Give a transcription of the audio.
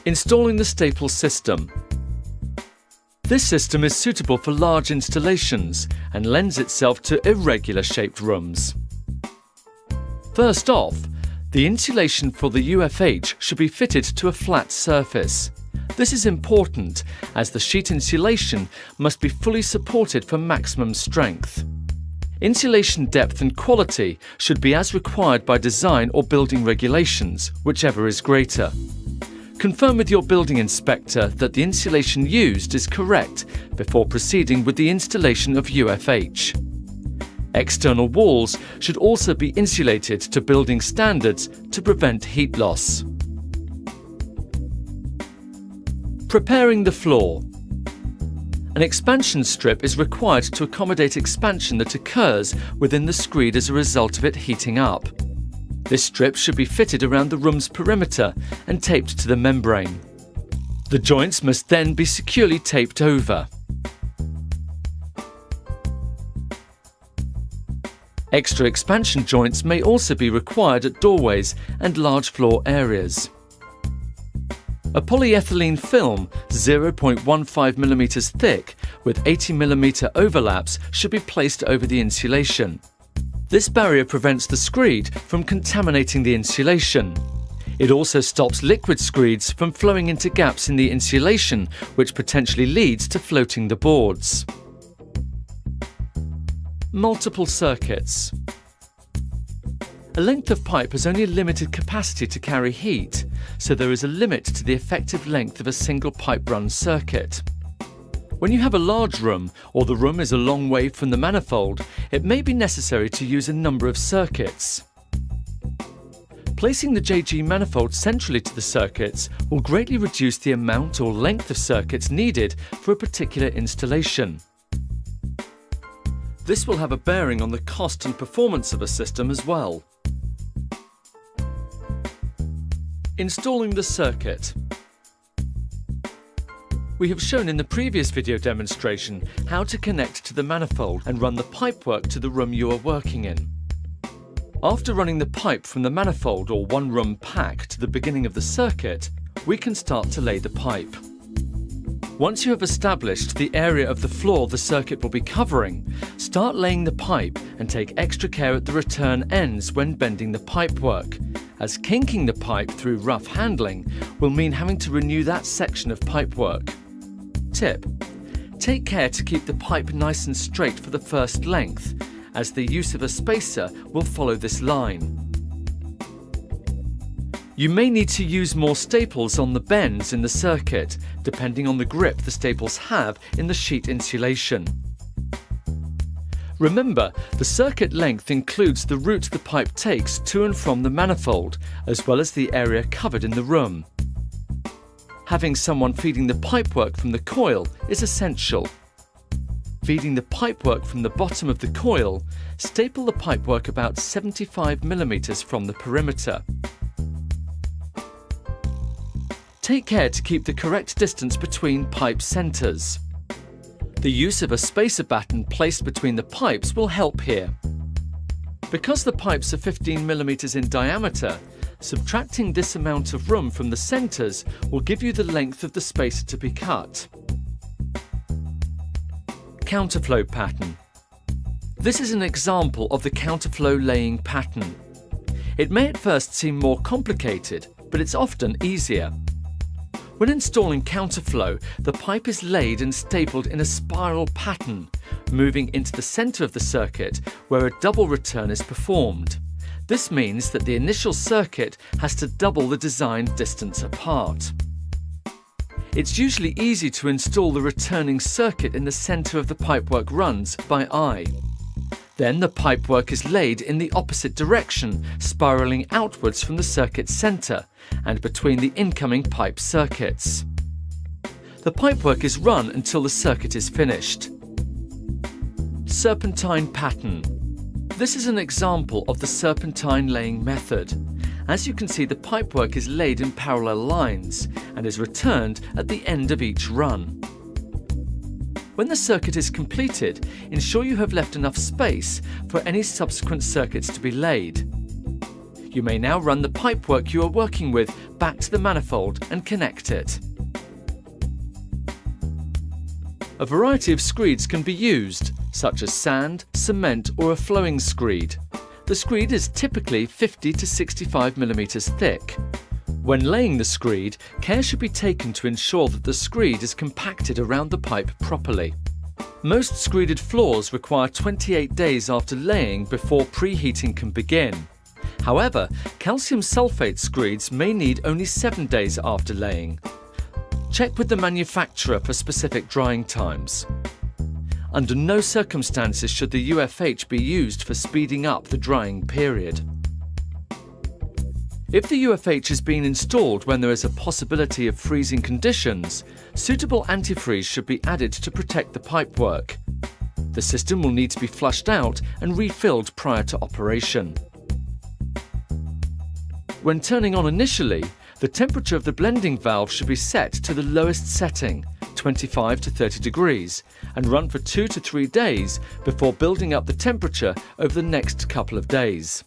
Installing the staple system. This system is suitable for large installations and lends itself to irregular shaped rooms. First off, the insulation for the UFH should be fitted to a flat surface. This is important as the sheet insulation must be fully supported for maximum strength. Insulation depth and quality should be as required by design or building regulations, whichever is greater. Confirm with your building inspector that the insulation used is correct before proceeding with the installation of UFH. External walls should also be insulated to building standards to prevent heat loss. Preparing the floor. An expansion strip is required to accommodate expansion that occurs within the screed as a result of it heating up. This strip should be fitted around the room's perimeter and taped to the membrane. The joints must then be securely taped over. Extra expansion joints may also be required at doorways and large floor areas. A polyethylene film 0.15 mm thick with 80 mm overlaps should be placed over the insulation. This barrier prevents the screed from contaminating the insulation. It also stops liquid screeds from flowing into gaps in the insulation, which potentially leads to floating the boards. Multiple circuits. A length of pipe has only a limited capacity to carry heat, so there is a limit to the effective length of a single pipe run circuit. When you have a large room, or the room is a long way from the manifold, it may be necessary to use a number of circuits. Placing the JG manifold centrally to the circuits will greatly reduce the amount or length of circuits needed for a particular installation. This will have a bearing on the cost and performance of a system as well. Installing the circuit. We have shown in the previous video demonstration how to connect to the manifold and run the pipework to the room you are working in. After running the pipe from the manifold or one room pack to the beginning of the circuit, we can start to lay the pipe. Once you have established the area of the floor the circuit will be covering, start laying the pipe and take extra care at the return ends when bending the pipework, as kinking the pipe through rough handling will mean having to renew that section of pipework. Tip: take care to keep the pipe nice and straight for the first length, as the use of a spacer will follow this line. You may need to use more staples on the bends in the circuit, depending on the grip the staples have in the sheet insulation. Remember, the circuit length includes the route the pipe takes to and from the manifold, as well as the area covered in the room. Having someone feeding the pipework from the coil is essential. Feeding the pipework from the bottom of the coil, staple the pipework about 75 mm from the perimeter. Take care to keep the correct distance between pipe centres. The use of a spacer batten placed between the pipes will help here. Because the pipes are 15 mm in diameter, subtracting this amount of room from the centres will give you the length of the spacer to be cut. Counterflow pattern. This is an example of the counterflow laying pattern. It may at first seem more complicated, but it's often easier. When installing counterflow, the pipe is laid and stapled in a spiral pattern, moving into the centre of the circuit where a double return is performed. This means that the initial circuit has to double the designed distance apart. It's usually easy to install the returning circuit in the centre of the pipework runs by eye. Then the pipework is laid in the opposite direction, spiralling outwards from the circuit centre and between the incoming pipe circuits. The pipework is run until the circuit is finished. Serpentine pattern. This is an example of the serpentine laying method. As you can see, the pipework is laid in parallel lines and is returned at the end of each run. When the circuit is completed, ensure you have left enough space for any subsequent circuits to be laid. You may now run the pipework you are working with back to the manifold and connect it. A variety of screeds can be used, such as sand, cement or a flowing screed. The screed is typically 50 to 65 mm thick. When laying the screed, care should be taken to ensure that the screed is compacted around the pipe properly. Most screeded floors require 28 days after laying before preheating can begin. However, calcium sulfate screeds may need only 7 days after laying. Check with the manufacturer for specific drying times. Under no circumstances should the UFH be used for speeding up the drying period. If the UFH is being installed when there is a possibility of freezing conditions, suitable antifreeze should be added to protect the pipework. The system will need to be flushed out and refilled prior to operation. When turning on initially, the temperature of the blending valve should be set to the lowest setting, 25 to 30 degrees, and run for 2 to 3 days before building up the temperature over the next couple of days.